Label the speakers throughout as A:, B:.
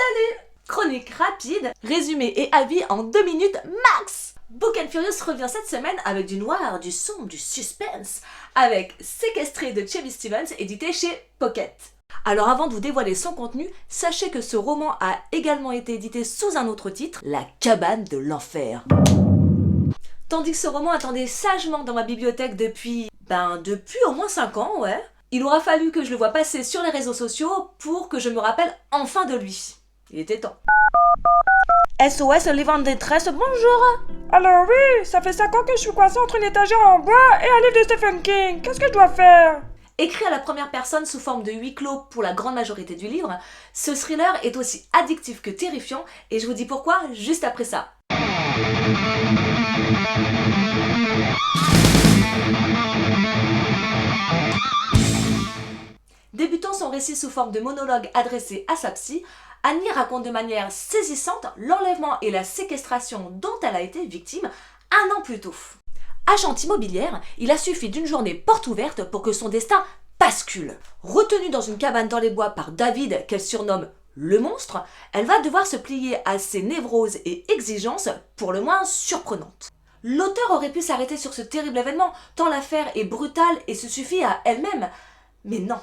A: Salut! Chronique rapide, résumé et avis en 2 minutes max! Book & Furious revient cette semaine avec du noir, du sombre, du suspense, avec Séquestré de Chevy Stevens, édité chez Pocket. Alors avant de vous dévoiler son contenu, sachez que ce roman a également été édité sous un autre titre, La cabane de l'enfer. Tandis que ce roman attendait sagement dans ma bibliothèque depuis au moins 5 ans, ouais. Il aura fallu que je le voie passer sur les réseaux sociaux pour que je me rappelle enfin de lui. Il était temps. SOS, le livre en détresse, bonjour.
B: Alors oui, ça fait 5 ans que je suis coincée entre une étagère en bois et un livre de Stephen King. Qu'est-ce que je dois faire?
A: Écrit à la première personne sous forme de huis clos pour la grande majorité du livre, ce thriller est aussi addictif que terrifiant et je vous dis pourquoi juste après ça. Débutant son récit sous forme de monologue adressé à sa psy, Annie raconte de manière saisissante l'enlèvement et la séquestration dont elle a été victime 1 an plus tôt. Agente immobilière, il a suffi d'une journée porte ouverte pour que son destin bascule. Retenue dans une cabane dans les bois par David, qu'elle surnomme le monstre, elle va devoir se plier à ses névroses et exigences pour le moins surprenantes. L'auteur aurait pu s'arrêter sur ce terrible événement, tant l'affaire est brutale et se suffit à elle-même. Mais non.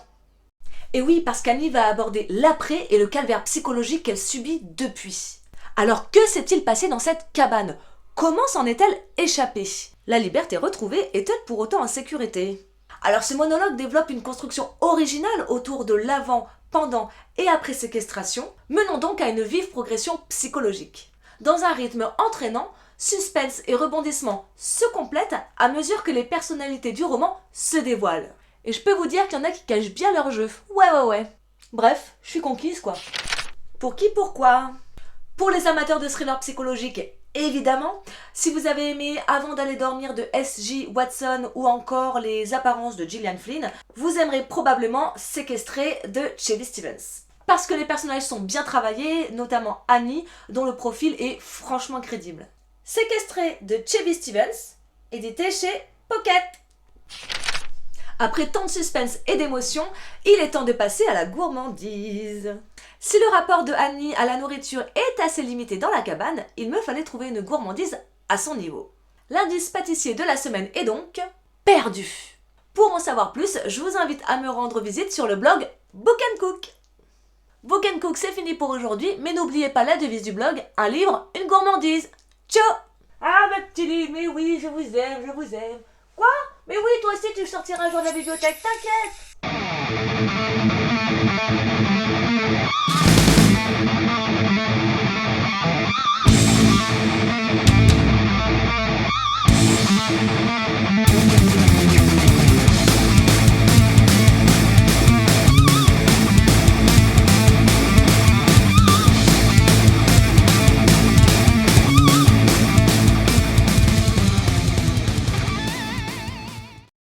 A: Et oui, parce qu'Annie va aborder l'après et le calvaire psychologique qu'elle subit depuis. Alors que s'est-il passé dans cette cabane? Comment s'en est-elle échappée? La liberté retrouvée est-elle pour autant en sécurité? Alors ce monologue développe une construction originale autour de l'avant, pendant et après séquestration, menant donc à une vive progression psychologique. Dans un rythme entraînant, suspense et rebondissement se complètent à mesure que les personnalités du roman se dévoilent. Et je peux vous dire qu'il y en a qui cachent bien leur jeu. Ouais. Bref, je suis conquise quoi. Pour qui, pourquoi? Pour les amateurs de thrillers psychologiques, évidemment. Si vous avez aimé Avant d'aller dormir de S.J. Watson ou encore Les apparences de Gillian Flynn, vous aimerez probablement Séquestré de Chevy Stevens. Parce que les personnages sont bien travaillés, notamment Annie, dont le profil est franchement crédible. Séquestré de Chevy Stevens, édité chez Pocket. Après tant de suspense et d'émotion, il est temps de passer à la gourmandise. Si le rapport de Annie à la nourriture est assez limité dans la cabane, il me fallait trouver une gourmandise à son niveau. L'indice pâtissier de la semaine est donc perdu. Pour en savoir plus, je vous invite à me rendre visite sur le blog Book & Cook. Book & Cook, c'est fini pour aujourd'hui, mais n'oubliez pas la devise du blog, un livre, une gourmandise. Ciao!
B: Ah ma petite livre, mais oui, je vous aime. Quoi? Mais oui, toi aussi tu sortiras un jour de la bibliothèque, t'inquiète.